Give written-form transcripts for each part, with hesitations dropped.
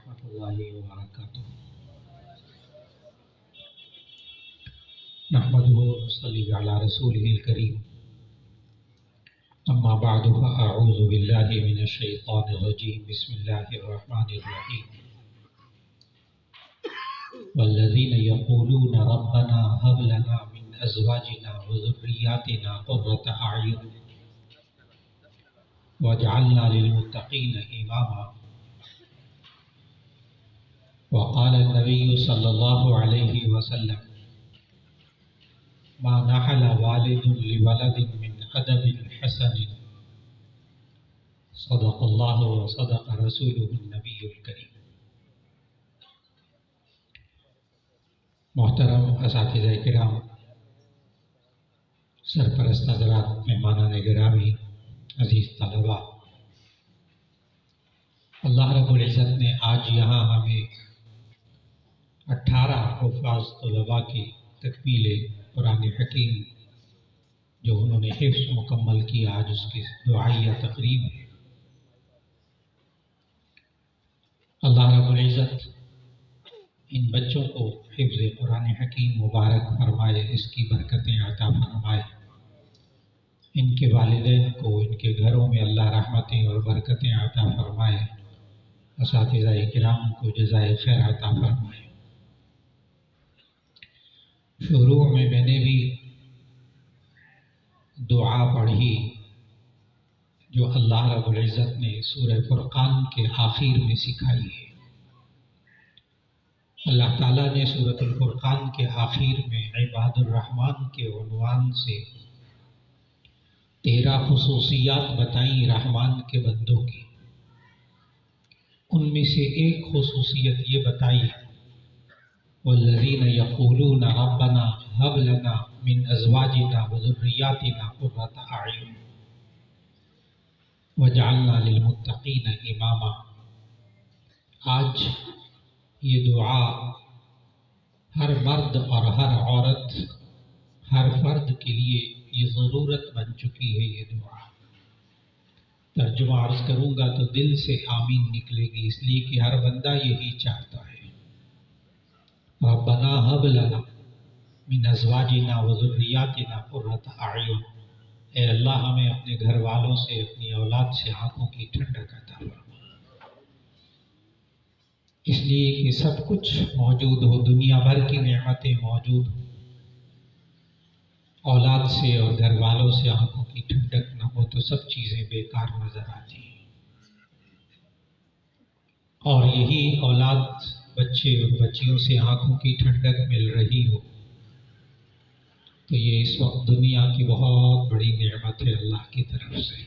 ورحمۃ اللہ وبرکاتہ۔ نحمده ونصلي على رسوله الكريم، اما بعد فاعوذ باللہ من الشیطان الرجیم، بسم اللہ الرحمن الرحیم۔ والذین یقولون ربنا هب لنا من ازواجنا وذریاتنا قرۃ اعین واجعلنا للمتقین اماما۔ وقال النبی صلی اللہ علیہ وسلم: ما نحل والد لولد من ادب حسن، صدق اللہ وصدق رسولہ النبی الکریم۔ محترم اساتذہ کرام، سرپرست حضرات، مہمانان گرامی، عزیز طلباء، اللہ رب العزت نے آج یہاں ہمیں 18 حفاظ طلباء کی تکمیل قرآن حکیم جو انہوں نے حفظ مکمل کیا، آج اس کی دعائیہ تقریب ہے۔ اللہ رب العزت ان بچوں کو حفظ قرآن حکیم مبارک فرمائے، اس کی برکتیں عطا فرمائے، ان کے والدین کو، ان کے گھروں میں اللہ رحمتیں اور برکتیں عطا فرمائے، اساتذہ کرام کو جزائے خیر عطا فرمائے۔ شروع میں نے بھی دعا پڑھی جو اللہ رب العزت نے سورہ فرقان کے آخر میں سکھائی ہے۔ اللہ تعالیٰ نے سورۃ الفرقان کے آخر میں عباد الرحمن کے عنوان سے 13 خصوصیات بتائیں رحمان کے بندوں کی۔ ان میں سے ایک خصوصیت یہ بتائی: والذین یقولون ربنا هب لنا من ازواجنا وذریاتنا قرۃ اعین واجعلنا للمتقین اماما۔ آج یہ دعا ہر مرد اور ہر عورت، ہر فرد کے لیے یہ ضرورت بن چکی ہے۔ یہ دعا ترجمہ عرض کروں گا تو دل سے آمین نکلے گی، اس لیے کہ ہر بندہ یہی چاہتا ہے۔ ربنا هب لنا من ازواجنا وذریاتنا قرۃ اعین، اے اللہ ہمیں اپنے گھر والوں سے، اپنی اولاد سے آنکھوں کی ٹھنڈک عطا فرما۔ اس لیے کہ سب کچھ موجود ہو، دنیا بھر کی نعمتیں موجود ہوں، اولاد سے اور گھر والوں سے آنکھوں کی ٹھنڈک نہ ہو تو سب چیزیں بیکار نظر آتی ہیں۔ اور یہی اولاد، بچے اور بچیوں سے آنکھوں کی ٹھنڈک مل رہی ہو تو یہ اس وقت دنیا کی بہت بڑی نعمت ہے اللہ کی طرف سے۔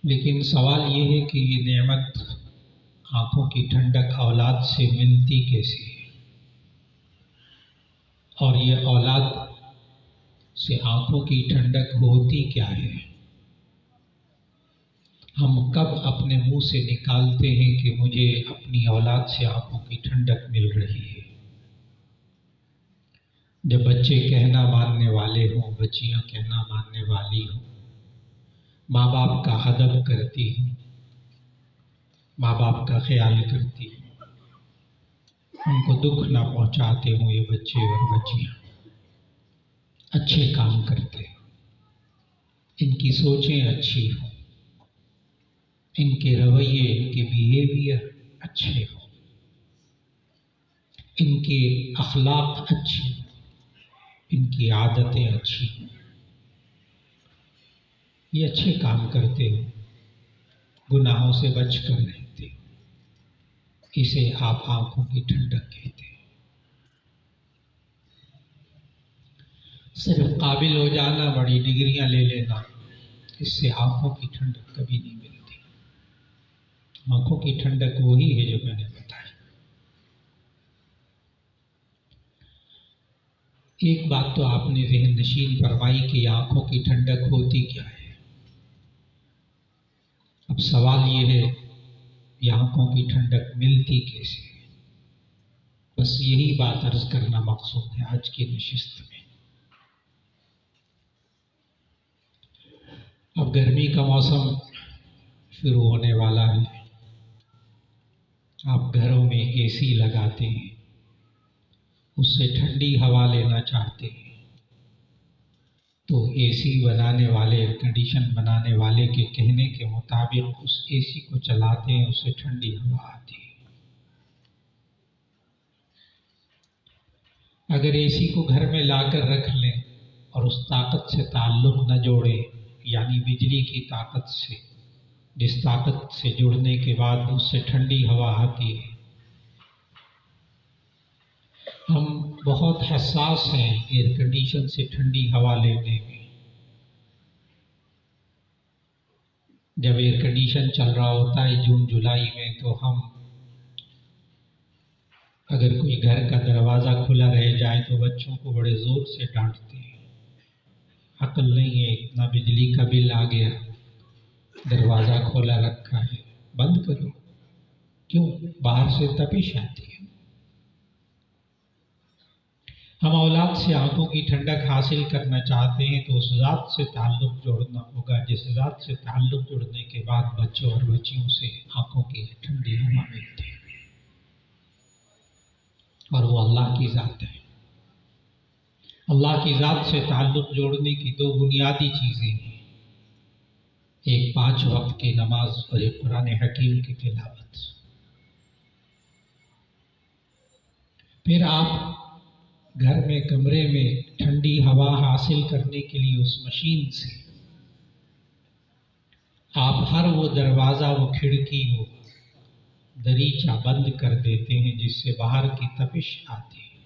لیکن سوال یہ ہے کہ یہ نعمت، آنکھوں کی ٹھنڈک، اولاد سے ملتی کیسے ہے؟ اور یہ اولاد سے آنکھوں کی ٹھنڈک ہوتی کیا ہے؟ ہم کب اپنے منہ سے نکالتے ہیں کہ مجھے اپنی اولاد سے آنکھوں کی ٹھنڈک مل رہی ہے؟ جب بچے کہنا ماننے والے ہوں، بچیاں کہنا ماننے والی ہوں، ماں باپ کا ادب کرتی ہوں، ماں باپ کا خیال کرتی ہوں، ان کو دکھ نہ پہنچاتے ہوں، یہ بچے اور بچیاں اچھے کام کرتے ہیں، ان کی سوچیں اچھی ہوں، ان کے رویے، ان کے بیہیویئر اچھے ہوں، ان کے اخلاق اچھی ہوں، ان کی عادتیں اچھی ہوں، یہ اچھے کام کرتے ہوں، گناہوں سے بچ کر رہتے ہوں، اسے آپ آنکھوں کی ٹھنڈک کہتے ہیں۔ صرف قابل ہو جانا، بڑی ڈگریاں لے لینا، اس سے آنکھوں کی ٹھنڈک کبھی نہیں ملتی۔ آنکھوں کی ٹھنڈک وہی ہے جو میں نے بتائی۔ ایک بات تو آپ نے ذہن نشین فرمائی کہ یہ آنکھوں کی ٹھنڈک ہوتی کیا ہے۔ اب سوال یہ ہے یہ آنکھوں کی ٹھنڈک ملتی کیسے ہے؟ بس یہی بات عرض کرنا مقصود ہے آج کی نشست میں۔ اب گرمی کا موسم شروع ہونے والا ہے، آپ گھروں میں اے سی لگاتے ہیں، اس سے ٹھنڈی ہوا لینا چاہتے ہیں تو اے سی بنانے والے، ایئر کنڈیشن بنانے والے کے کہنے کے مطابق اس اے سی کو چلاتے ہیں، اس سے ٹھنڈی ہوا آتی ہے۔ اگر اے سی کو گھر میں لا کر رکھ لیں اور اس طاقت سے تعلق نہ جوڑیں، یعنی بجلی کی طاقت سے، جس طاقت سے جڑنے کے بعد اس سے ٹھنڈی ہوا آتی ہے۔ ہم بہت حساس ہیں ایئر کنڈیشن سے ٹھنڈی ہوا لینے میں۔ جب ایئر کنڈیشن چل رہا ہوتا ہے جون جولائی میں، تو ہم اگر کوئی گھر کا دروازہ کھلا رہ جائے تو بچوں کو بڑے زور سے ڈانٹتے ہیں۔ عقل نہیں ہے، اتنا بجلی کا بل آ گیا، دروازہ کھولا رکھا ہے، بند کرو۔ کیوں؟ باہر سے تپش آتی ہے۔ ہم اولاد سے آنکھوں کی ٹھنڈک حاصل کرنا چاہتے ہیں تو اس ذات سے تعلق جوڑنا ہوگا جس ذات سے تعلق جڑنے کے بعد بچوں اور بچیوں سے آنکھوں کی ٹھنڈی ہوا ملتی ہے، اور وہ اللہ کی ذات ہے۔ اللہ کی ذات سے تعلق جوڑنے کی دو بنیادی چیزیں ہیں، ایک 5 وقت کی نماز اور ایک قرآن حکیم کی تلاوت۔ پھر آپ گھر میں، کمرے میں ٹھنڈی ہوا حاصل کرنے کے لیے اس مشین سے آپ ہر وہ دروازہ، وہ کھڑکی، وہ دریچہ بند کر دیتے ہیں جس سے باہر کی تپش آتی ہے۔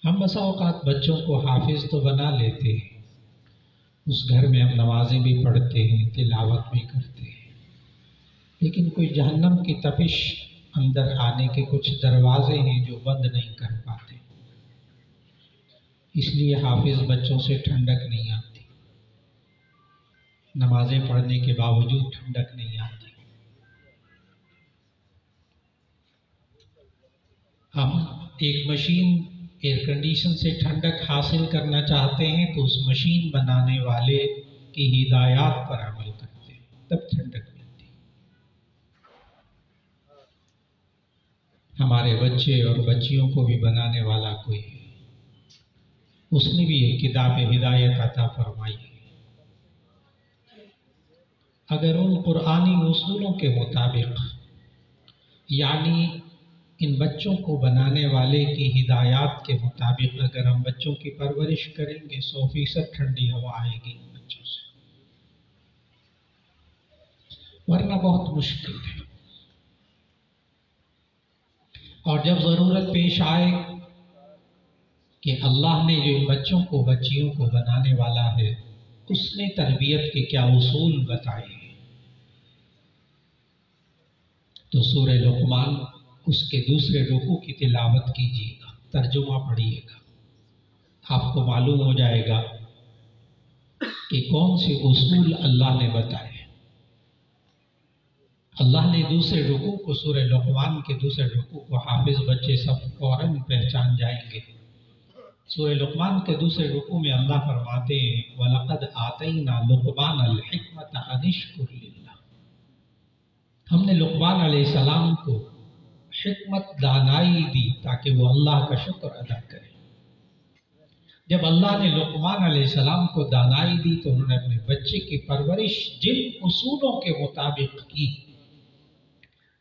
ہم بسا اوقات بچوں کو حافظ تو بنا لیتے ہیں، اس گھر میں ہم نمازیں بھی پڑھتے ہیں، تلاوت بھی کرتے ہیں، لیکن کوئی جہنم کی تپش اندر آنے کے کچھ دروازے ہیں جو بند نہیں کر پاتے، اس لیے حافظ بچوں سے ٹھنڈک نہیں آتی، نمازیں پڑھنے کے باوجود ٹھنڈک نہیں آتی۔ ہم ایک مشین ایئر کنڈیشن سے ٹھنڈک حاصل کرنا چاہتے ہیں تو اس مشین بنانے والے کی ہدایات پر عمل کرتے ہیں، تب ٹھنڈک ملتی۔ ہمارے بچے اور بچیوں کو بھی بنانے والا کوئی ہے، اس نے بھی ایک کتاب ہدایت عطا فرمائی ہے۔ اگر ان قرآنی اصولوں کے مطابق، یعنی ان بچوں کو بنانے والے کی ہدایات کے مطابق اگر ہم بچوں کی پرورش کریں گے 100% ٹھنڈی ہوا آئے گی بچوں سے، ورنہ بہت مشکل ہے۔ اور جب ضرورت پیش آئے کہ اللہ نے جو بچوں کو، بچیوں کو بنانے والا ہے، اس نے تربیت کے کیا اصول بتائے ہیں، تو سورہ لقمان اس کے دوسرے رکوع کی تلاوت کیجیے گا، ترجمہ پڑھیے گا، آپ کو معلوم ہو جائے گا کہ کون سے اصول اللہ نے بتائے۔ اللہ نے دوسرے رکوع کو، سورہ لقمان کے دوسرے رکوع کو حافظ بچے سب فوراً پہچان جائیں گے۔ سورہ لقمان کے دوسرے رکوع میں اللہ فرماتے ہیں وَلَقَدْ آتَيْنَا لُقْمَانَ الْحِكْمَةَ أَنِ اشْكُرْ لِلَّهِ، ہم نے لقمان علیہ السلام کو حکمت، دانائی دی تاکہ وہ اللہ کا شکر ادا کرے۔ جب اللہ نے لقمان علیہ السلام کو دانائی دی تو انہوں نے اپنے بچے کی پرورش جن اصولوں کے مطابق کی،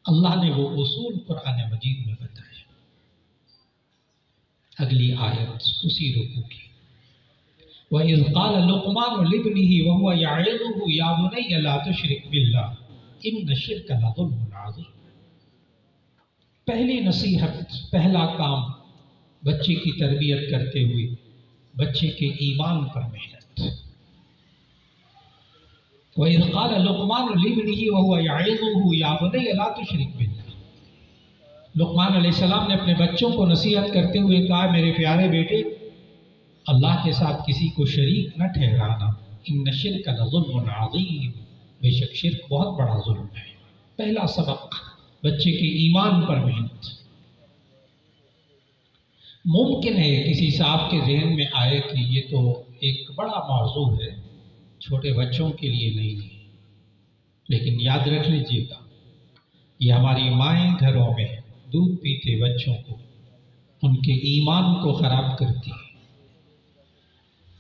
اللہ نے وہ اصول قرآن مجید میں بتائے۔ اگلی آیت اسی رکوع کی، وَإِذْ قَالَ لُقْمَانُ لِابْنِهِ وَهُوَ يَعِظُهُ يَا بُنَيَّ لَا تُشْرِكْ بِاللَّهِ إِنَّ الشِّرْكَ لَظُلْمٌ عَظِيمٌ۔ پہلی نصیحت، پہلا کام بچے کی تربیت کرتے ہوئے بچے کے ایمان پر محنت۔ وَإِذْ قَالَ لُقْمَانُ لِابْنِهِ وَهُوَ يَعِظُهُ يَا بُنَيَّ لَا تُشْرِكْ بِاللَّهِ۔ لقمان علیہ السلام نے اپنے بچوں کو نصیحت کرتے ہوئے کہا میرے پیارے بیٹے، اللہ کے ساتھ کسی کو شریک نہ ٹھہرانا، ان الشرک لظلم عظیم، بے شک شرک بہت بڑا ظلم ہے۔ پہلا سبق بچے کے ایمان پر محنت۔ ممکن ہے کسی صاحب کے ذہن میں آئے کہ یہ تو ایک بڑا موضوع ہے، چھوٹے بچوں کے لیے نہیں ہے، لیکن یاد رکھ لیجیے گا یہ ہماری مائیں گھروں میں دودھ پیتے بچوں کو ان کے ایمان کو خراب کرتی ہے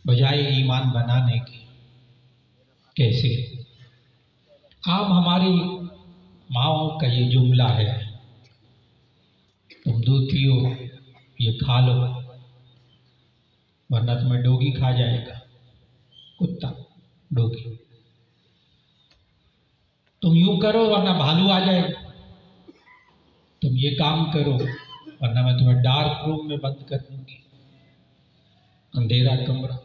بجائے ایمان بنانے کی۔ کیسے؟ عام ہماری ماؤں کا یہ جملہ ہے، تم دودھ پیو، یہ کھا لو ورنہ تمہیں ڈوگی کھا جائے گا، کتا ڈوگی، تم یوں کرو ورنہ بھالو آ جائے گا، تم یہ کام کرو ورنہ میں تمہیں ڈارک روم میں بند کر دوں گی، اندھیرا کمرہ۔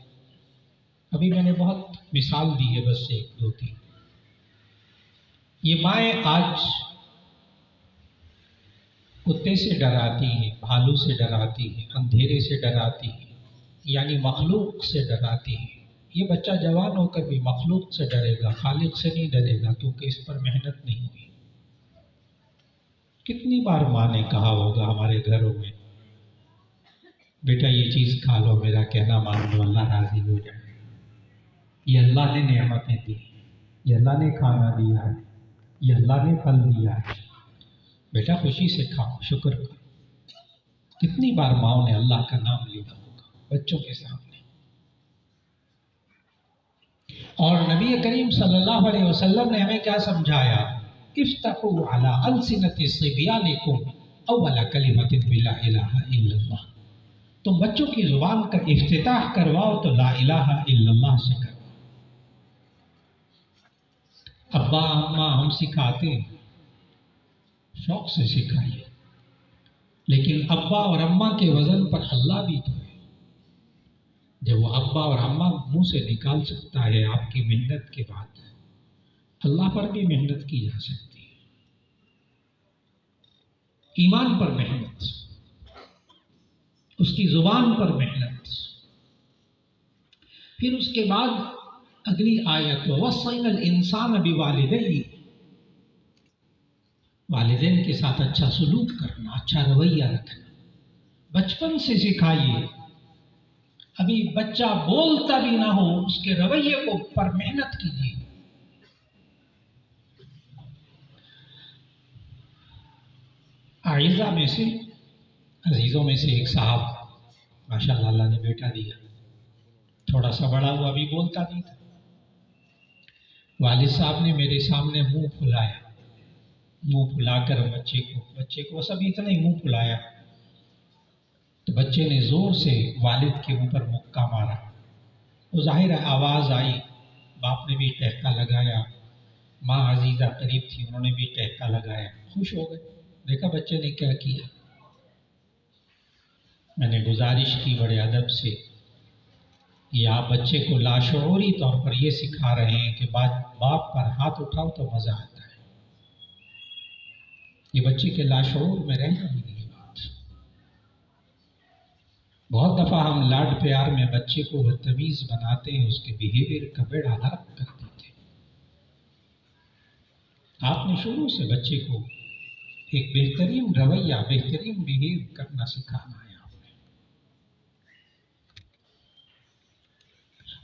ابھی میں نے بہت مثال دی ہے، بس ایک دو تین۔ یہ مائیں آج کتے سے ڈراتی ہیں، بھالو سے ڈراتی ہیں، اندھیرے سے ڈراتی ہیں، یعنی مخلوق سے ڈراتی ہیں۔ یہ بچہ جوان ہو کر بھی مخلوق سے ڈرے گا، خالق سے نہیں ڈرے گا، کیونکہ اس پر محنت نہیں ہوئی۔ کتنی بار ماں نے کہا ہوگا ہمارے گھروں میں، بیٹا یہ چیز کھا لو، میرا کہنا مان لو، اللہ راضی ہو جائے، یہ اللہ نے نعمتیں دی، یہ اللہ نے کھانا دیا ہے، یہ اللہ نے پھل دیا ہے، بیٹا خوشی سے کھاؤ، شکر کرو۔ کتنی بار ماؤں نے اللہ کا نام لیا ہوگا بچوں کے سامنے۔ اور نبی کریم صلی اللہ علیہ وسلم نے ہمیں کیا سمجھایا؟ افتحوا علی السنۃ صبیانکم اول کلمۃ بلا الہ الا اللہ۔ تم بچوں کی زبان کا افتتاح کرواؤ تو لا الہ الا اللہ سے کرو۔ ابا اماں ہم سکھاتے ہیں، شوق سے سکھائیے، لیکن ابا اور اماں کے وزن پر اللہ بھی تو ہے۔ جب وہ ابا اور اماں منہ سے نکال سکتا ہے آپ کی محنت کے بعد، اللہ پر بھی محنت کی جا سکتی ہے، ایمان پر محنت، اس کی زبان پر محنت۔ پھر اس کے بعد اگلی آیت، وَوَصَّيْنَا الْإِنسَانَ بِوَالِدَيْهِ، والدین کے ساتھ اچھا سلوک کرنا، اچھا رویہ رکھنا، بچپن سے سکھائیے۔ ابھی بچہ بولتا بھی نہ ہو، اس کے رویے کو پر محنت کیجیے۔ اعزہ میں سے، عزیزوں میں سے ایک صاحب، ماشاءاللہ اللہ نے بیٹا دیا، تھوڑا سا بڑا ہوا، ابھی بولتا نہیں تھا۔ والد صاحب نے میرے سامنے منہ پھلایا، منہ پھلا کر بچے کو بس ابھی اتنا ہی منہ پھلایا تو بچے نے زور سے والد کے منہ پر مکہ مارا۔ وہ ظاہر ہے آواز آئی، باپ نے بھی ٹہکا لگایا، ماں عزیزہ قریب تھی، انہوں نے بھی ٹہکا لگایا، خوش ہو گئے۔ دیکھا بچے نے کیا کیا۔ میں نے گزارش کی بڑے ادب سے، یہ آپ بچے کو لاشعوری طور پر یہ سکھا رہے ہیں کہ باپ پر ہاتھ اٹھاؤ تو مزہ آتا ہے۔ یہ بچے کے لاشعور میں رہ جائے گی یہ بات۔ بہت دفعہ ہم لاڈ پیار میں بچے کو بدتمیز بناتے ہیں، اس کے بیہیویئر کا بیڑا غرق کر دیتے ہیں۔ آپ نے شروع سے بچے کو ایک بہترین رویہ، بہترین بیہیو کرنا سکھانا ہے آپ نے۔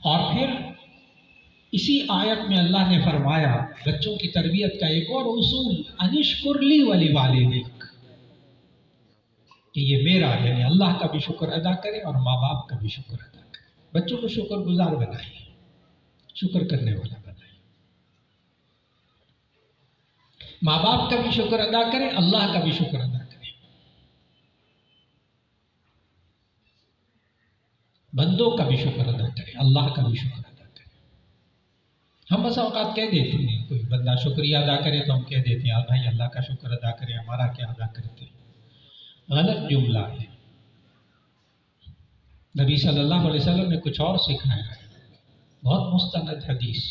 اور پھر اسی آیت میں اللہ نے فرمایا بچوں کی تربیت کا ایک اور اصول، انشکر لی ولی والدیک، کہ یہ میرا یعنی اللہ کا بھی شکر ادا کرے اور ماں باپ کا بھی شکر ادا کرے۔ بچوں کو شکر گزار بنائیے، شکر کرنے والا بنائیے۔ ماں باپ کا بھی شکر ادا کرے، اللہ کا بھی شکر ادا کرے۔ بندوں کا بھی شکر ادا کرے، اللہ کا بھی شکر ادا کرے۔ ہم بس اوقات کہہ دیتے ہیں، کوئی بندہ شکریہ ادا کرے تو ہم کہہ دیتے ہیں بھائی اللہ کا شکر ادا کرے، ہمارا کیا ادا کرتے ہیں۔ غلط جملہ ہے۔ نبی صلی اللہ علیہ وسلم نے کچھ اور سکھایا ہے، بہت مستند حدیث۔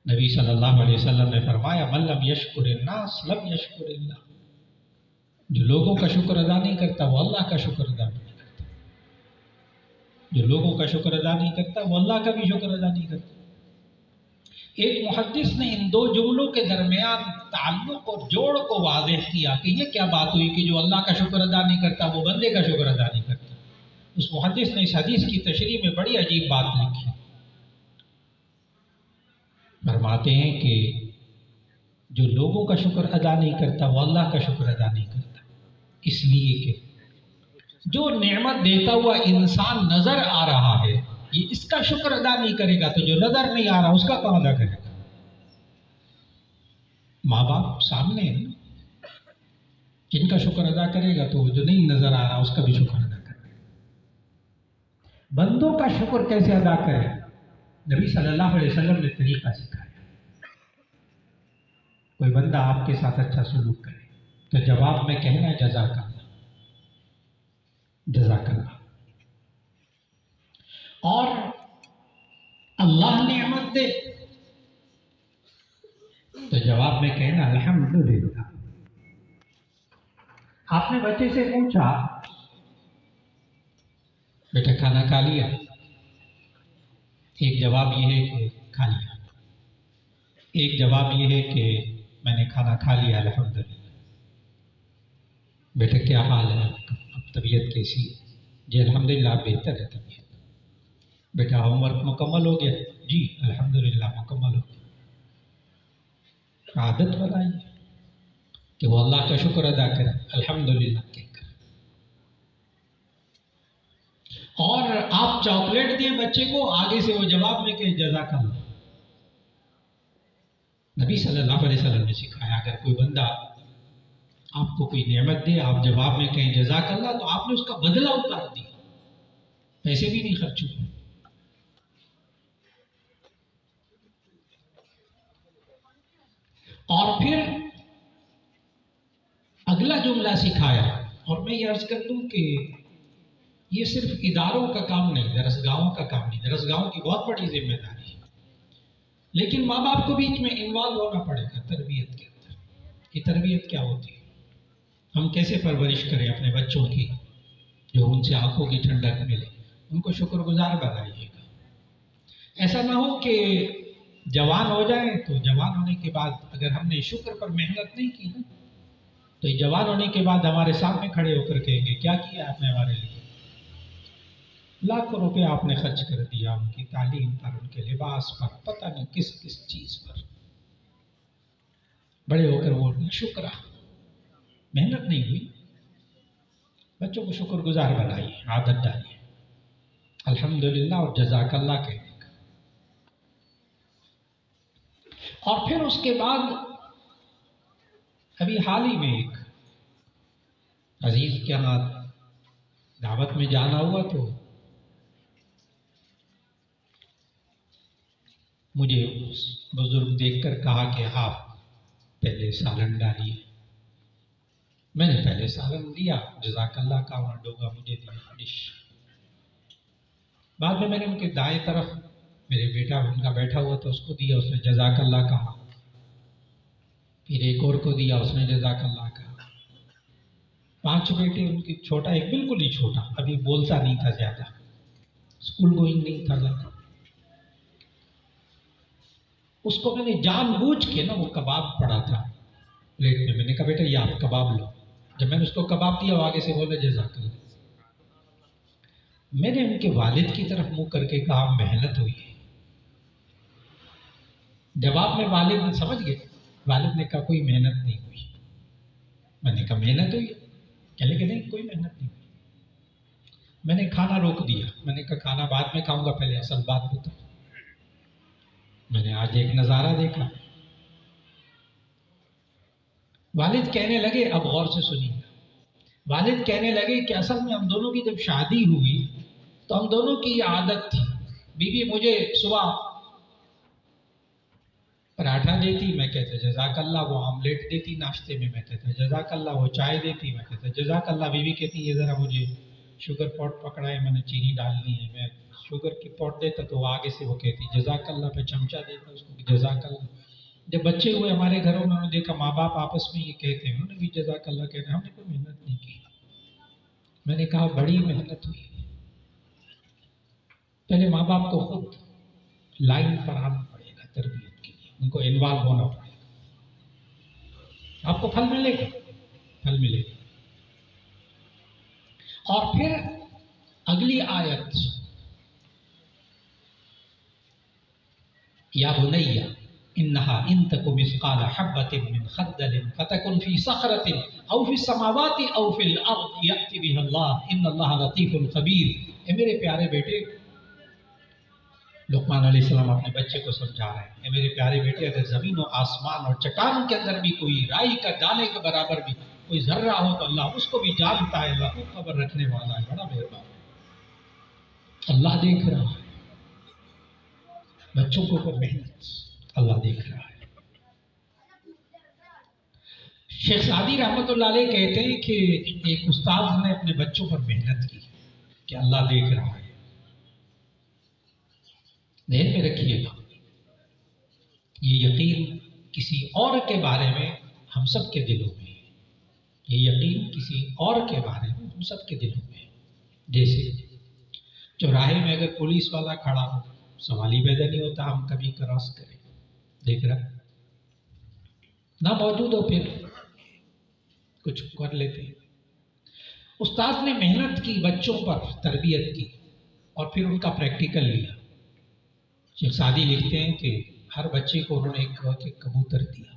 نبی صلی اللہ علیہ وسلم نے فرمایا من لم یشکر الناس لم یشکر اللہ، جو لوگوں کا شکر ادا نہیں کرتا وہ اللہ کا شکر ادا نہیں کرتا، جو لوگوں کا شکر ادا نہیں کرتا وہ اللہ کا بھی شکر ادا نہیں کرتا۔ ایک محدث نے ان دو جملوں کے درمیان تعلق اور جوڑ کو واضح کیا کہ یہ کیا بات ہوئی کہ جو اللہ کا شکر ادا نہیں کرتا وہ بندے کا شکر ادا نہیں کرتا۔ اس محدث نے اس حدیث کی تشریح میں بڑی عجیب بات لکھی، فرماتے ہیں کہ جو لوگوں کا شکر ادا نہیں کرتا وہ اللہ کا شکر ادا نہیں کرتا، اس لیے کہ جو نعمت دیتا ہوا انسان نظر آ رہا ہے یہ اس کا شکر ادا نہیں کرے گا تو جو نظر نہیں آ رہا اس کا کہاں ادا کرے گا؟ ماں باپ سامنے ہیں، جن کا شکر ادا کرے گا تو جو نہیں نظر آ رہا اس کا بھی شکر ادا کرے گا۔ بندوں کا شکر کیسے ادا کرے؟ نبی صلی اللہ علیہ وسلم نے طریقہ سکھایا۔ کوئی بندہ آپ کے ساتھ اچھا سلوک کرے تو جواب میں کہنا ہے جزاک اللہ، جزاک اللہ، اور اللہ نعمت دے تو جواب میں کہنا الحمدللہ۔ آپ نے بچے سے پوچھا بیٹا کھانا کھا لیا؟ ایک جواب یہ ہے کہ کھا لیا، ایک جواب یہ ہے کہ میں نے کھانا کھا لیا الحمدللہ۔ بیٹا کیا حال ہے اب طبیعت کیسی ہے؟ جی الحمدللہ بہتر ہے طبیعت۔ بیٹا ہوم ورک مکمل ہو گیا؟ جی الحمدللہ مکمل ہو گیا۔ عادت بنائیے کہ وہ اللہ کا شکر ادا کرے الحمدللہ کہہ کر۔ اور آپ چاکلیٹ دیں بچے کو، آگے سے وہ جواب میں کہ جزاک اللہ۔ نبی صلی اللہ علیہ وسلم نے سکھایا اگر کوئی بندہ آپ کو کوئی نعمت دے آپ جواب میں کہیں جزاک اللہ تو آپ نے اس کا بدلہ اتار دیا، پیسے بھی نہیں خرچ ہوئے۔ اور پھر اگلا جملہ سکھایا، اور میں یہ عرض کر دوں کہ یہ صرف اداروں کا کام نہیں، درسگاہوں کا کام نہیں، درسگاہوں کی بہت بڑی ذمہ داری ہے، لیکن ماں باپ کو بیچ میں انوالو ہونا پڑے گا تربیت کے اندر۔ یہ تربیت کیا ہوتی ہے؟ ہم کیسے پرورش کریں اپنے بچوں کی جو ان سے آنکھوں کی ٹھنڈک ملے؟ ان کو شکر گزار بنائیے گا۔ ایسا نہ ہو کہ جوان ہو جائیں تو جوان ہونے کے بعد اگر ہم نے شکر پر محنت نہیں کی نا تو یہ جوان ہونے کے بعد ہمارے سامنے کھڑے ہو کر کہیں گے کیا کیا آپ نے ہمارے لیے؟ لاکھوں روپے آپ نے خرچ کر دیا ان کی تعلیم پر، ان کے لباس پر، پتہ نہیں کس کس چیز پر۔ بڑے ہو کر وہ شکرہ، محنت نہیں ہوئی۔ بچوں کو شکر گزار بنائیے، عادت ڈالیے الحمدللہ اور جزاک اللہ کہنے کا۔ اور پھر اس کے بعد ابھی حال ہی میں ایک عزیز کے ہاں دعوت میں جانا ہوا تو مجھے اس بزرگ دیکھ کر کہا کہ آپ پہلے سالن ڈالیے۔ میں نے پہلے سالن دیا، جزاک اللہ کا، وہاں ڈوگا مجھے دیا ڈش۔ بعد میں نے ان کے دائیں طرف میرے بیٹا ان کا بیٹھا ہوا تھا اس کو دیا، اس نے جزاک اللہ کہا۔ پھر ایک اور کو دیا، اس نے جزاک اللہ کہا۔ 5 بیٹے ان کی، چھوٹا ایک بالکل ہی چھوٹا، ابھی بولتا نہیں تھا زیادہ، اسکول گوئنگ نہیں تھا زیادہ۔ اس کو میں نے جان بوجھ کے نا وہ کباب پڑا تھا پلیٹ میں نے کہا بیٹا یہ آپ کباب لو۔ جب میں نے اس کو کباب دیا وہ آگے سے بولے جزاک اللہ۔ میں نے ان کے والد کی طرف منہ کر کے کہا محنت ہوئی ہے۔ جواب میں والد سمجھ گئے، والد نے کہا کوئی محنت نہیں ہوئی۔ میں نے کہا محنت ہوئی؟ کہنے کہ نہیں کوئی محنت نہیں ہوئی۔ میں نے کھانا روک دیا، میں نے کہا کھانا بعد میں کھاؤں گا، پہلے اصل بات بتاؤ۔ میں نے آج ایک نظارہ دیکھا، والد کہنے لگے، اب غور سے سنیے، والد کہنے لگے کہ اصل میں ہم دونوں کی جب شادی ہوئی تو ہم دونوں کی یہ عادت تھی، بیوی مجھے صبح پراٹھا دیتی، میں کہتا جزاک اللہ، وہ آملیٹ دیتی ناشتے میں کہتا جزاک اللہ، وہ چائے دیتی، میں کہتا جزاک اللہ، بیوی کہتی یہ ذرا مجھے شوگر پاٹ پکڑا ہے، میں نے چینی ڈالنی ہے، میں شوگر کی پاٹ دیتا تو وہ آگے سے وہ کہتی جزاک اللہ، پہ چمچہ دیتا اس کو جزاک اللہ۔ جب بچے ہوئے ہمارے گھروں میں نے دیکھا ماں باپ آپس میں یہ کہتے ہیں، انہوں نے بھی جزاک اللہ کہتے ہیں، ہم نے کوئی محنت نہیں کی۔ میں نے کہا بڑی محنت ہوئی، پہلے ماں باپ کو خود لائن پر آنا پڑے گا تربیت کے لیے، ان کو انوالو ہونا پڑے گا، آپ کو پھل ملے گا، پھل ملے گا۔ اور پھر اگلی آیت یا بنیا انہا ان تک مثقال حبۃ من خردل فتکن فی صخرۃ او فی السماوات او فی الارض یأتی بها اللہ ان اللہ لطیف خبیر۔ اے میرے پیارے بیٹے، لقمان علیہ السلام اپنے بچے کو سمجھا رہے ہیں، اے میرے پیارے بیٹے، اگر زمین و آسمان اور چٹانوں کے اندر بھی کوئی رائی کا دانے کے برابر بھی کوئی ذرہ ہو تو اللہ اس کو بھی جانتا ہے، اللہ کو خبر رکھنے والا ہے، بڑا مہربان ہے، اللہ دیکھ رہا ہے بچوں کو پر محنت، اللہ دیکھ رہا ہے۔ شیخ سعدی رحمۃ اللہ علیہ کہتے ہیں کہ ایک استاد نے اپنے بچوں پر محنت کی کہ اللہ دیکھ رہا ہے۔ ذہن میں رکھیے گا، یہ یقین کسی اور کے بارے میں ہم سب کے دلوں میں ہے، یہ یقین کسی اور کے بارے میں ہم سب کے دلوں میں ہے۔ جیسے چوراہے میں اگر پولیس والا کھڑا ہو، سوال ہی پیدا نہیں ہوتا ہم کبھی کراس کریں، دیکھ رہا نہ موجود ہو پھر کچھ کر لیتے ہیں۔ استاد نے محنت کی بچوں پر، تربیت کی، اور پھر ان کا پریکٹیکل لیا۔ شیخ سعدی لکھتے ہیں کہ ہر بچے کو انہوں نے ایک کبوتر دیا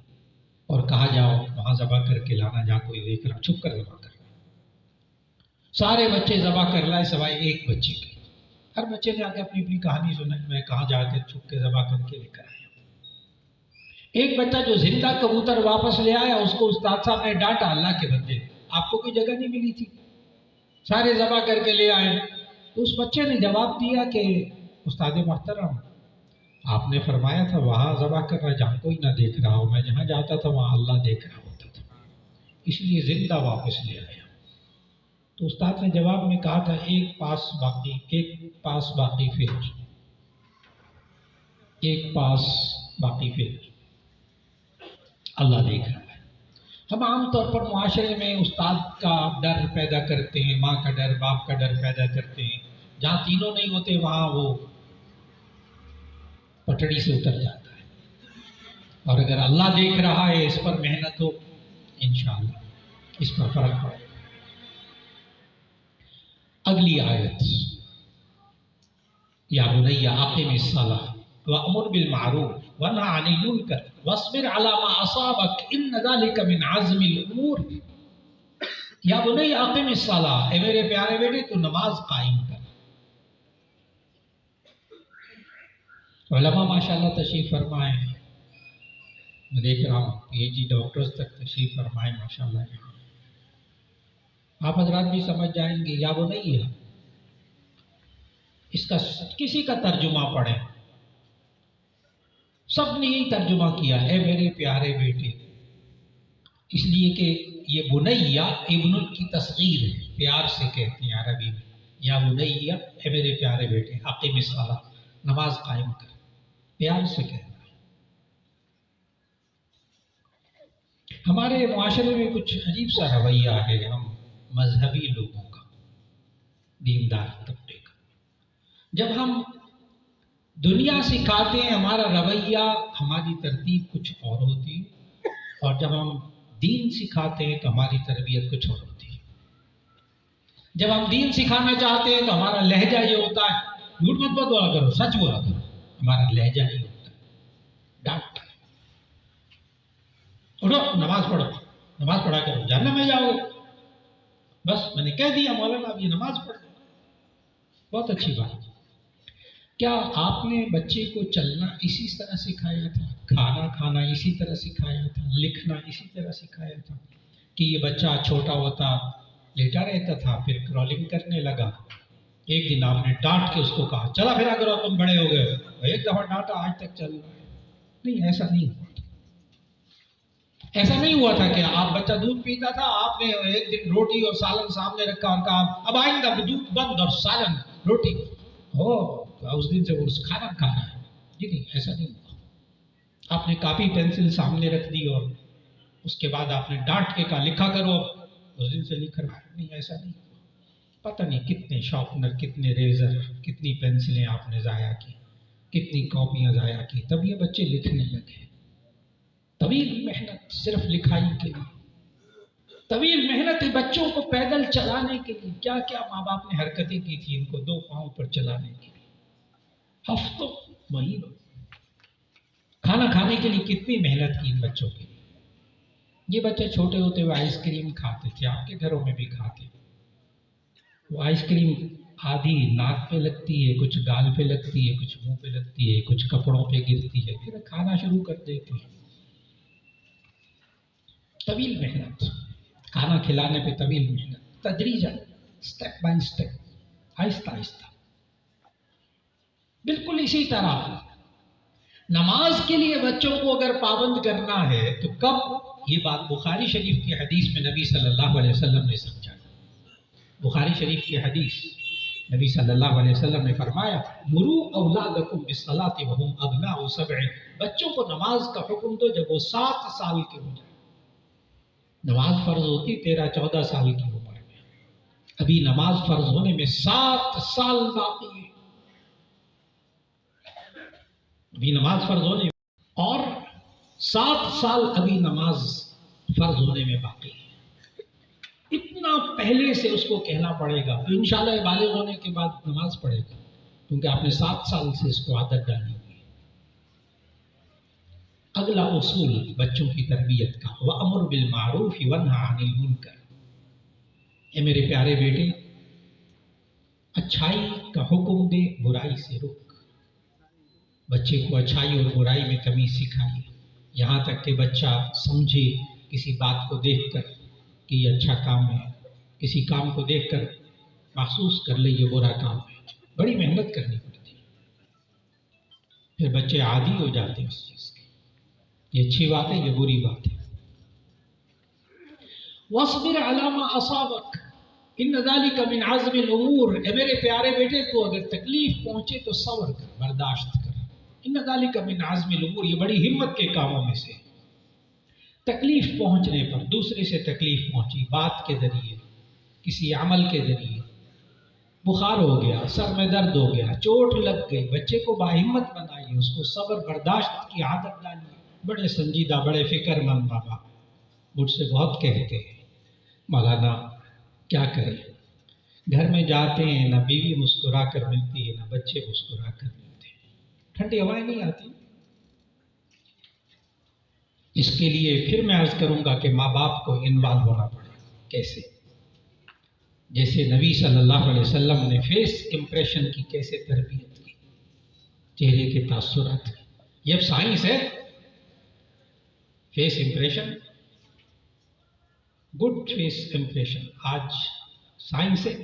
اور کہا جاؤ وہاں ذبح کر کے لانا، جہاں کوئی دیکھ رہا چھپ کر ذبح کرنا۔ سارے بچے ذبح کر لائے سوائے ایک بچے کے۔ ہر بچے نے آ کے اپنی اپنی کہانی سنائی، میں کہاں جا کے چھپ کے ذبح کر کے لے کر آیا۔ ایک بچہ جو زندہ کبوتر واپس لے آیا، اس کو استاد صاحب نے ڈانٹا، اللہ کے بندے آپ کو کوئی جگہ نہیں ملی تھی، سارے ذبح کر کے لے آئے۔ تو اس بچے نے جواب دیا کہ استاد محترم، آپ نے فرمایا تھا وہاں ذبح کر رہا جہاں کوئی نہ دیکھ رہا ہو، میں جہاں جاتا تھا وہاں اللہ دیکھ رہا ہوتا تھا، اس لیے زندہ واپس لے آیا۔ تو استاد نے جواب میں کہا تھا ایک پاس باقی پھر، ایک پاس باقی پھر، اللہ دیکھ رہا ہے۔ ہم عام طور پر معاشرے میں استاد کا ڈر پیدا کرتے ہیں، ماں کا ڈر، باپ کا ڈر پیدا کرتے ہیں، جہاں تینوں نہیں ہوتے وہاں وہ پٹڑی سے اتر جاتا ہے۔ اور اگر اللہ دیکھ رہا ہے، اس پر محنت ہو، انشاءاللہ اس پر فرق پڑے۔ اگلی آیت، یا بنی اقم الصلاۃ وامر بالمعروف وانھ عن المنکر واصبر علی ما اصابک ان ذلک من عزم الامور۔ یا بنی اقم الصلاۃ، اے میرے پیارے بیٹے تو نماز قائم کر۔ علماء ماشاءاللہ تشریف فرمائے، میں دیکھ رہا ہوں پی ایچ ڈی ڈاکٹرز تک تشریف فرمائے ماشاءاللہ۔ آپ حضرات بھی سمجھ جائیں گے یا وہ نہیں ہے، اس کا کسی کا ترجمہ پڑھیں، سب نے یہی ترجمہ کیا، اے میرے پیارے بیٹے، اس لیے کہ یہ بنیا ابن کی تصغیر ہے، پیار سے کہتے ہیں عربی میں، یا بنیا اے میرے پیارے بیٹے، اقیم الصلاۃ، نماز قائم کر، پیار سے کہنا ہے۔ ہمارے معاشرے میں کچھ عجیب سا رویہ ہے، ہم مذہبی لوگوں کا، دیندار طبقے کا، جب ہم دنیا سکھاتے ہیں ہمارا رویہ، ہماری ترتیب کچھ اور ہوتی ہے، اور جب ہم دین سکھاتے ہیں تو ہماری تربیت کچھ اور ہوتی ہے۔ جب ہم دین سکھانا چاہتے ہیں تو ہمارا لہجہ یہ ہوتا ہے، جھوٹ مت بولا کرو، سچ بولا کرو، ہمارا لہجہ نہیں ہوتا ہے، ڈانٹ کر اٹھو نماز پڑھو، نماز پڑھا کرو، جہنم میں جاؤ گے، بس میں نے کہہ دیا مولانا اب یہ نماز پڑھ، بہت اچھی بات۔ کیا آپ نے بچے کو چلنا اسی طرح سکھایا تھا، کھانا کھانا اسی طرح سکھایا تھا، لکھنا اسی طرح سکھایا تھا، کہ یہ بچہ چھوٹا ہوتا لیٹا رہتا تھا پھر کرالنگ کرنے لگا، ایک دن آپ نے ڈانٹ کے اس کو کہا چلا پھرا کرو تم بڑے ہو گئے ہو، ایک دفعہ ڈانٹا آج تک چل رہا ہے؟ نہیں، ایسا نہیں ہوا تھا۔ ایسا نہیں ہوا تھا کہ آپ بچہ دودھ پیتا تھا، آپ نے ایک دن روٹی اور سالن سامنے رکھا اور کہا اب آئندہ دودھ بند اور سالن روٹی ہو، اس دن سے وہ کھانا کھا رہا ہے۔ جی نہیں، ایسا نہیں ہوا۔ آپ نے کاپی پینسل سامنے رکھ دی اور اس کے بعد آپ نے ڈانٹ کے کہا لکھا کرو، اس دن سے لکھ رہا ہے؟ نہیں، ایسا نہیں ہوا۔ پتہ نہیں کتنے شارپنر، کتنے ریزر، کتنی پینسلیں آپ نے ضائع کی، کتنی کاپیاں ضائع کی، تب یہ بچے لکھنے لگے۔ طویل محنت صرف لکھائی کے لیے، طویل محنت بچوں کو پیدل چلانے کے لیے، کیا کیا ماں باپ نے حرکتیں کی تھی ان کو 2 پاؤں پر چلانے کے لیے، ہفتوں، مہینوں۔ کھانا کھانے کے لیے کتنی محنت کی ان بچوں کے لیے. یہ بچے چھوٹے ہوتے ہوئے آئس کریم کھاتے تھے، آپ کے گھروں میں بھی کھاتے. وہ آئس کریم آدھی ناک پہ لگتی ہے، کچھ گال پہ لگتی ہے، کچھ منہ پہ لگتی ہے، کچھ کپڑوں پہ گرتی ہے، پھر کھانا شروع کر دیتے ہیں. طویل محنت، کھانا کھلانے پہ طویل محنت، تدریجاً، اسٹیپ بائی اسٹیپ، آہستہ آہستہ. بالکل اسی طرح نماز کے لیے بچوں کو اگر پابند کرنا ہے تو کب؟ یہ بات بخاری شریف کی حدیث میں نبی صلی اللہ علیہ وسلم نے سمجھا. بخاری شریف کی حدیث، نبی صلی اللہ علیہ وسلم نے فرمایا مرو اولادکم بالصلاۃ وهم ابناء 7. بچوں کو نماز کا حکم دو جب وہ 7 سال کے ہو جائیں. نماز فرض ہوتی 13-14 سال کی عمر میں. ابھی نماز فرض ہونے میں 7 سال باقی ہے. ابھی نماز فرض ہونے اور 7 سال ابھی نماز فرض ہونے میں باقی ہے. اتنا پہلے سے اس کو کہنا پڑے گا تو انشاءاللہ بالغ ہونے کے بعد نماز پڑھے گا، کیونکہ آپ نے 7 سال سے اس کو عادت ڈالی ہوئی. اگلا اصول بچوں کی تربیت کا، وَأَمُرْ بِالْمَعْرُوفِ وَانْهَ عَنِ الْمُنْکَرِ. اے میرے پیارے بیٹے، اچھائی کا حکم دے، برائی سے رک. بچے کو اچھائی اور برائی میں تمیز سکھائیے، یہاں تک کہ بچہ سمجھے کسی بات کو دیکھ کر کہ یہ اچھا کام ہے، کسی کام کو دیکھ کر محسوس کر لے یہ برا کام ہے. بڑی محنت کرنی پڑتی ہے، پھر بچے عادی ہو جاتے ہیں اس چیز کے. یہ اچھی بات ہے، یہ بری بات ہے. وَاصْبِرْ عَلَىٰ مَا أَصَابَكَ إِنَّ ذَلِكَ مِنْ عَزْمِ الْأُمُورِ. اے میرے پیارے بیٹے، تو اگر تکلیف پہنچے تو صبر کر، برداشت کر. إِنَّ ذَلِكَ مِنْ عَزْمِ الْأُمُورِ، یہ بڑی ہمت کے کاموں میں سے. تکلیف پہنچنے پر، دوسرے سے تکلیف پہنچی، بات کے ذریعے، کسی عمل کے ذریعے، بخار ہو گیا، سر میں درد ہو گیا، چوٹ لگ گئی، بچے کو باہمت بنائیے، اس کو صبر برداشت کی عادت ڈالیے. بڑے سنجیدہ، بڑے فکر مند بابا مجھ سے بہت کہتے ہیں مولانا کیا کریں، گھر میں جاتے ہیں نہ بیوی مسکرا کر ملتی ہے نہ بچے مسکرا کر ملتے ہیں، ٹھنڈی ہوائیں نہیں آتی. اس کے لیے پھر میں عرض کروں گا کہ ماں باپ کو انوالو ہونا پڑے. کیسے؟ جیسے نبی صلی اللہ علیہ وسلم نے فیس امپریشن کی کیسے تربیت کی، چہرے کے تاثرات کی. یہ اب سائنس ہے. Face impression, good face impression, آج سائنس ہے.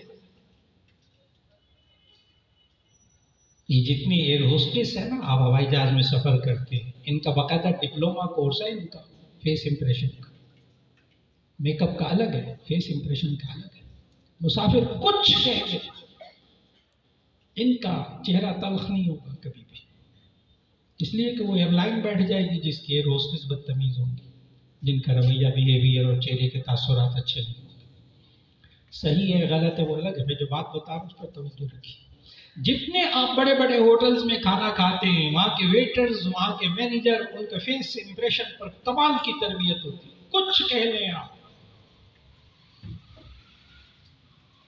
یہ جتنی ایئر ہوسٹس ہے نا، آپ ہوائی جہاز میں سفر کرتے ہیں، ان کا باقاعدہ ڈپلوما کورس ہے ان کا فیس امپریشن کا. میک اپ کا الگ ہے، فیس امپریشن کا الگ ہے. مسافر کچھ کہتے ان کا چہرہ تلخ نہیں ہوگا کبھی بھی، اس لیے کہ وہ ایئر لائن بیٹھ جائے گی جس کی ایئر ہوسٹس بدتمیز ہوں گی، جن کا رویہ بیہیویئر اور چہرے کے تاثرات اچھے نہیں ہوں گے. صحیح ہے غلط ہے وہ الگ ہے، میں جو بات بتا رہا ہوں اس پر توجہ رکھیے. جتنے آپ بڑے بڑے ہوٹلز میں کھانا کھاتے ہیں، وہاں کے ویٹرز، وہاں کے مینیجر، ان کے فیس امپریشن پر کمال کی تربیت ہوتی ہے. کچھ کہہ لیں آپ،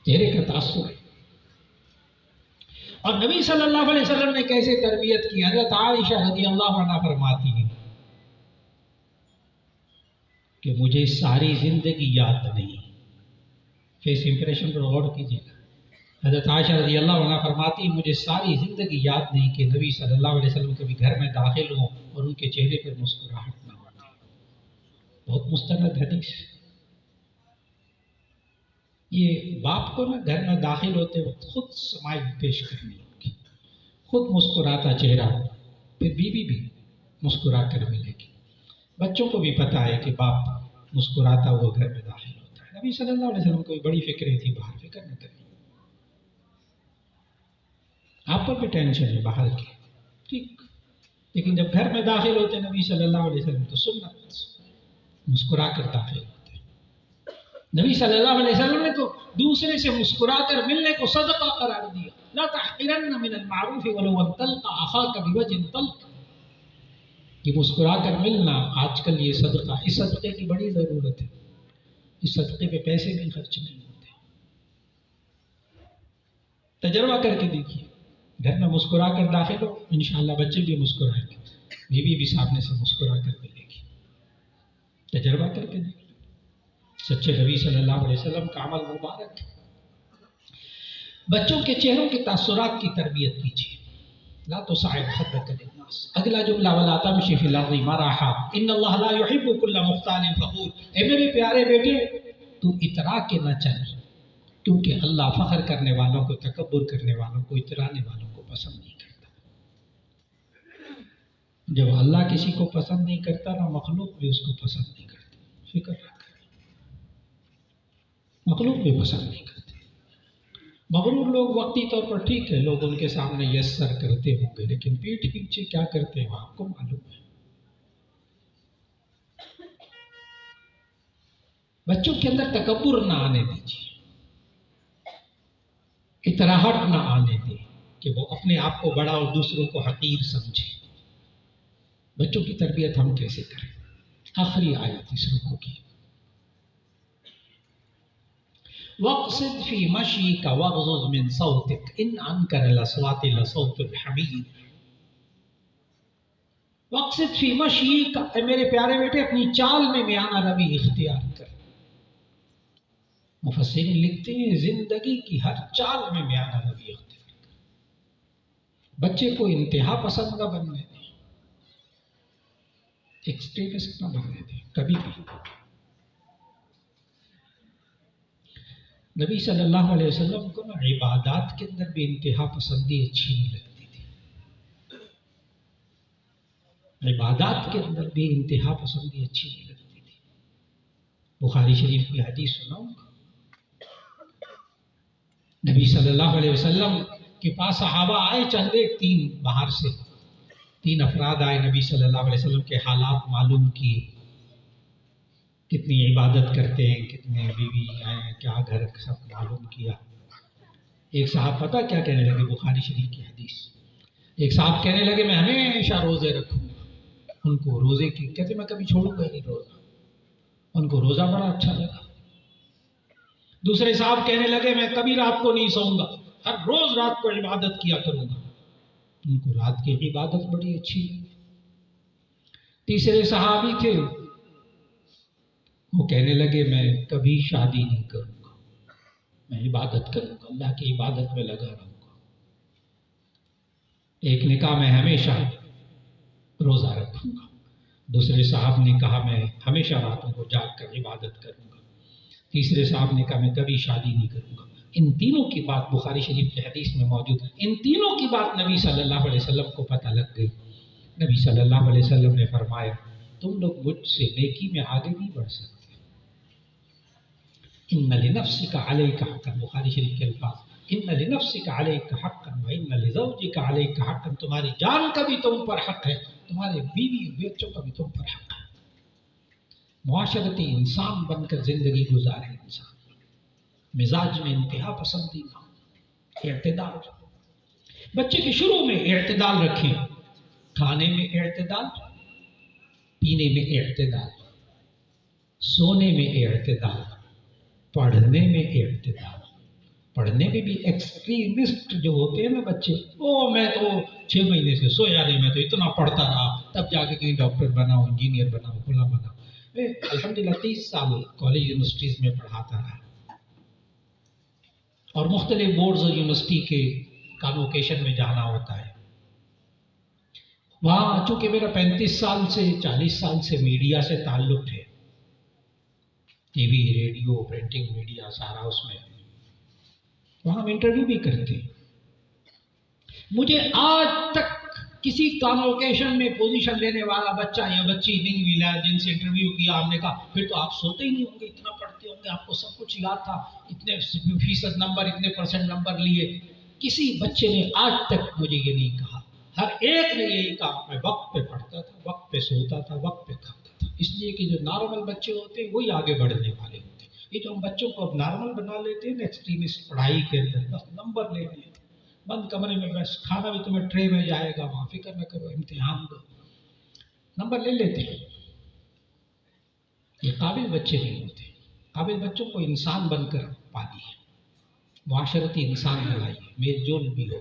چہرے کا تاثر ہے. اور نبی صلی اللہ علیہ وسلم نے کیسے تربیت کی؟ حضرت عائشہ رضی اللہ عنہ فرماتی ہیں کہ مجھے ساری زندگی یاد نہیں. فیس امپریشن پر غور کیجیے گا. حضرت عائشہ رضی اللہ عنہ فرماتی ہیں مجھے ساری زندگی یاد نہیں کہ نبی صلی اللہ علیہ وسلم کبھی گھر میں داخل ہوں اور ان کے چہرے پر مسکراہٹ نہ ہو. بہت مستند حدیث. یہ باپ کو نا گھر میں داخل ہوتے وقت خود سمائل پیش کرنی ہوگی، خود مسکراتا چہرہ، پھر بیوی بھی مسکرا کر ملے گی. بچوں کو بھی پتا ہے کہ باپ مسکراتا ہوا گھر میں داخل ہوتا ہے. نبی صلی اللہ علیہ وسلم کو بڑی فکریں تھی، باہر فکر نہ کرنی. آپ پر بھی ٹینشن ہے باہر کی، ٹھیک، لیکن جب گھر میں داخل ہوتے نبی صلی اللہ علیہ وسلم تو سنت مسکرا کر داخل ہوتے. نبی صلی اللہ علیہ وسلم نے تو دوسرے سے مسکرا کر ملنے کو صدقہ قرار دیا. لا تحقرن من المعروف ولو ان تلقى اخاك بوجه طلق. یہ مسکرا کر ملنا آج کل یہ صدقہ، اس صدقے کی بڑی ضرورت ہے. اس صدقے پہ پیسے بھی خرچ نہیں ہوتے. تجربہ کر کے دیکھیے، گھر میں مسکرا کر داخل ہو، انشاءاللہ بچے بھی مسکرائیں گے. بیوی بھی سامنے سے مسکرا کر ملے گی. تجربہ کر کے دیکھ. سچے نبی صلی اللہ علیہ وسلم کا عمل مبارک ہے. بچوں کے چہروں کے تاثرات کی تربیت کیجیے. لا تصعر خدك للناس. اگلا جملہ ولا تمشي في الارض مرحا ان اللہ لا يحب كل مختال فخور. اے میرے پیارے بیٹے تو اترا کے نہ چل، کیونکہ اللہ فخر کرنے والوں کو، تکبر کرنے والوں کو، اترانے والوں کو پسند نہیں کرتا. جب اللہ کسی کو پسند نہیں کرتا نا، مخلوق بھی اس کو پسند نہیں کرتی. فکر نہ کریں، مخلوق بھی پسند نہیں کرتے. مغرور لوگ وقتی طور پر ٹھیک ہے، لوگ ان کے سامنے یس سر کرتے ہوں گے، لیکن پیٹھ پیچھے کیا کرتے ہیں آپ کو معلوم ہے. بچوں کے اندر تکبر نہ آنے دیجیے، اتراہٹ نہ آنے دیں کہ وہ اپنے آپ کو بڑا اور دوسروں کو حقیر سمجھے. بچوں کی تربیت ہم کیسے کریں؟ آخری آیت اس رکوع کی. وَاقْصِدْ فِي مَشْيِكَ وَاغْضُضْ مِنْ صَوْتِكَ إِنْ أَنْكَرَ الْأَصْوَاتِ لَصَوْتُ الْحَمِيرِ. وَاقْصِدْ فِي مَشْيِكَ، اے میرے پیارے بیٹے اپنی چال میں میانہ روی اختیار کر. مفسرین لکھتے ہیں زندگی کی ہر چال میں میانہ روی اختیار کر. بچے کو انتہا پسند نہ بننے دیں، ایکسٹریمسٹ نہ بننے دیں کبھی بھی. نبی صلی اللہ علیہ وسلم کو عبادات کے اندر بھی انتہا پسندی اچھی نہیں لگتی تھی. عبادات کے اندر بھی انتہا پسندی اچھی نہیں لگتی تھی. بخاری شریف کی حدیث سناؤں گا. نبی صلی اللہ علیہ وسلم کے پاس صحابہ آئے، چند ایک تین باہر سے 3 افراد آئے. نبی صلی اللہ علیہ وسلم کے حالات معلوم کیے، کتنی عبادت کرتے ہیں، کتنے بیوی ہیں، کیا گھر، سب معلوم کیا. ایک صاحب پتہ کیا کہنے لگے؟ بخاری شریف کی حدیث. ایک صاحب کہنے لگے میں ہمیشہ روزے رکھوں گا. ان کو روزے کی کہتے میں کبھی چھوڑوں گا نہیں روزہ. ان کو روزہ بڑا اچھا لگا. دوسرے صاحب کہنے لگے میں کبھی رات کو نہیں سوؤں گا، ہر روز رات کو عبادت کیا کروں گا. ان کو رات کی عبادت بڑی اچھی لگی. تیسرے صحابی تھے، وہ کہنے لگے میں کبھی شادی نہیں کروں گا، میں عبادت کروں گا، اللہ کی عبادت میں لگا رہوں گا. ایک نے کہا میں ہمیشہ روزہ رکھوں گا. دوسرے صاحب نے کہا میں ہمیشہ راتوں کو جاگ کر عبادت کروں گا. تیسرے صاحب نے کہا میں کبھی شادی نہیں کروں گا. ان تینوں کی بات بخاری شریف کی حدیث میں موجود ہے. ان تینوں کی بات نبی صلی اللہ علیہ وسلم کو پتہ لگ گئی. نبی صلی اللہ علیہ وسلم نے فرمایا تم لوگ مجھ سے نیکی میں آگے نہیں بڑھ سکتے. ان لنفسک علیک حقا، بخاری شریف کے الفاظ، ان لنفسک علیک حقا وان لزوجک علیک حقا. تمہاری جان کا بھی تم پر حق ہے، تمہارے بیوی بچوں کا بھی تم پر حق ہے. معاشرتی انسان بن کر زندگی گزارے. انسان مزاج میں انتہا پسندی نہ ہو، اعتدال. بچے کے شروع میں اعتدال رکھیں. کھانے میں اعتدال، پینے میں اعتدال، سونے میں اعتدال، پڑھنے میں اعتدال. پڑھنے میں بھی ایکسٹریمسٹ جو ہوتے ہیں نا بچے، میں تو 6 مہینے سے سویا نہیں، میں تو اتنا پڑھتا رہا تب جا کے کہیں ڈاکٹر بنا ہوں، انجینئر بنا ہوں، فلاں بنا ہوں. الحمدللہ 30 سال کالج یونیورسٹیز میں پڑھاتا رہا اور مختلف بورڈز اور یونیورسٹی کے کانوکیشن میں جانا ہوتا ہے. وہاں چونکہ میرا 35 سال سے 40 سال سے میڈیا سے تعلق ہے، T V, radio, printing media سارا اس میں، وہاں ہم انٹرویو بھی کرتے ہیں. مجھے آج تک کسی کانوکیشن میں پوزیشن لینے والا بچہ یا بچی نہیں ملا جن سے انٹرویو کیا ہم نے کہا پھر تو آپ سوتے ہی نہیں ہوں گے، اتنا پڑھتے ہوں گے، آپ کو سب کچھ یاد تھا، اتنے فیصد نمبر، اتنے پرسنٹ نمبر لیے. کسی بچے نے آج تک مجھے یہ نہیں کہا. ہر ایک نے یہی کہا میں وقت پہ پڑھتا تھا، وقت پہ سوتا تھا، وقت پہ کھاتا تھا. اس لیے کہ جو نارمل بچے ہوتے ہیں وہی آگے بڑھنے والے ہوتے ہیں. یہ جو ہم بچوں کو اب نارمل بنا لیتے ہیں نا، ایکسٹریمسٹ پڑھائی کے اندر بس نمبر لے لیتے، بند کمرے میں بس کھانا بھی تمہیں ٹرے میں جائے گا، وہاں فکر نہ کرو، امتحان دو، نمبر لے لیتے ہیں. یہ قابل بچے نہیں ہوتے. قابل بچوں کو انسان بن کر پالیے، معاشرتی انسان بنائیے، میل جول بھی ہو،